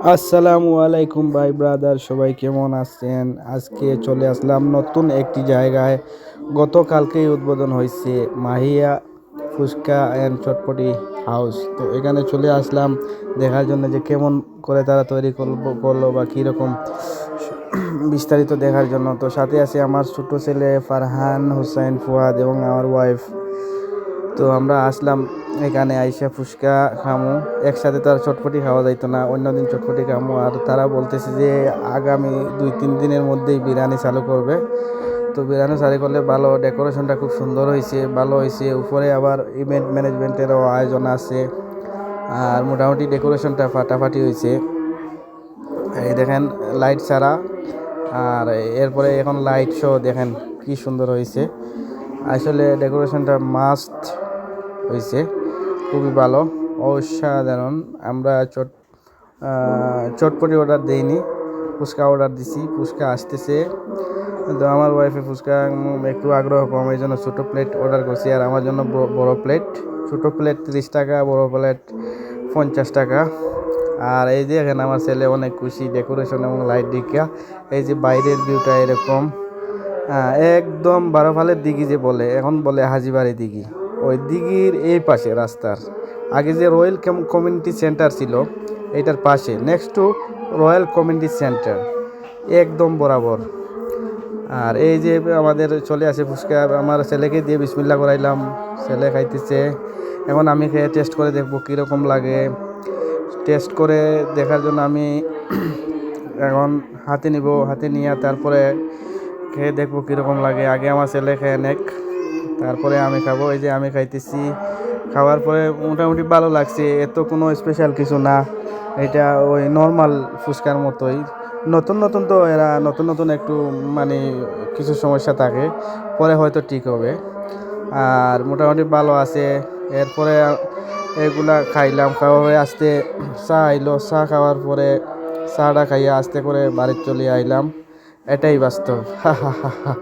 আসসালামু আলাইকুম ভাই ব্রাদার, সবাই কেমন আছেন? আজকে চলে আসলাম নতুন একটি জায়গায়। গতকালকেই উদ্বোধন হয়েছে মাহিয়া ফুচকা অ্যান্ড চটপটি হাউস। তো এখানে চলে আসলাম দেখার জন্য যে কেমন করে তারা তৈরি করলো বা কীরকম বিস্তারিত দেখার জন্য। তো সাথে আছে আমার ছোট ছেলে ফারহান হোসেন ফুয়াদ এবং আমার ওয়াইফ। তো আমরা আসলাম এখানে আইসা ফুচকা খামু। একসাথে তো আর চটপটি খাওয়া যাইতো না, অন্যদিন চটপটি খামু। আর তারা বলতেছে যে আগামী 2-3 দিনের মধ্যেই বিরিয়ানি চালু করবে। তো বিরিয়ানি চালু করলে ভালো, ডেকোরেশনটা খুব সুন্দর হয়েছে, ভালো হয়েছে। উপরে আবার ইভেন্ট ম্যানেজমেন্টেরও আয়োজন আছে। আর মোটামুটি ডেকোরেশনটা ফাটাফাটি হয়েছে। এই দেখেন লাইট ছাড়া, আর এরপরে এখন লাইট শো দেখেন কি সুন্দর হয়েছে। আসলে ডেকোরেশনটা মাস্ট হয়েছে, খুবই ভালো, অসাধারণ। আমরা চটপটি অর্ডার দিইনি, ফুচকা অর্ডার দিছি। ফুচকা আসতেছে। তো আমার ওয়াইফে ফুচকা একটু আগ্রহ কম, এই জন্য ছোটো প্লেট অর্ডার করছি। আর আমার জন্য বড় প্লেট, ছোটো প্লেট 30 টাকা, বড় প্লেট 50 টাকা। আর এই যে এখানে আমার ছেলে অনেক খুশি ডেকোরেশন এবং লাইট দিকা। এই যে বাইরের ভিউটা এরকম, একদম বারোফালের দিঘি যে বলে, এখন বলে হাজিবাড়ি দিঘি। ওই দিঘির এই পাশে রাস্তার আগে যে রয়্যাল কমিউনিটি সেন্টার ছিল, এইটার পাশে next to Royal Community Centre, একদম বরাবর। আর এই যে আমাদের চলে আসে ফুচকা, আমার ছেলেকে দিয়ে বিসমিল্লাহ করাইলাম, ছেলে খাইতেছে। এখন আমি খেয়ে টেস্ট করে দেখবো কীরকম লাগে। টেস্ট করে দেখার জন্য আমি এখন হাতে নিব, হাতে নিয়ে তারপরে খেয়ে দেখবো কীরকম লাগে। আগে আমার ছেলে খেয়ে নেক, তারপরে আমি খাবো। এই যে আমি খাইতেছি, খাওয়ার পরে মোটামুটি ভালো লাগছে। এত কোনো স্পেশাল কিছু না, এটা ওই নর্মাল ফুচকার মতোই। নতুন নতুন তো এরা নতুন একটু মানে কিছু সমস্যা থাকে, পরে হয়তো ঠিক হবে। আর মোটামুটি ভালো আছে। এরপরে এগুলা খাইলাম, খাওয়া হয়ে আসতে চা আইলো, চা খাওয়ার পরে চাটা খাইয়া আস্তে করে বাড়ির চলে আইলাম। এটাই বাস্তব। হা হা হা হা।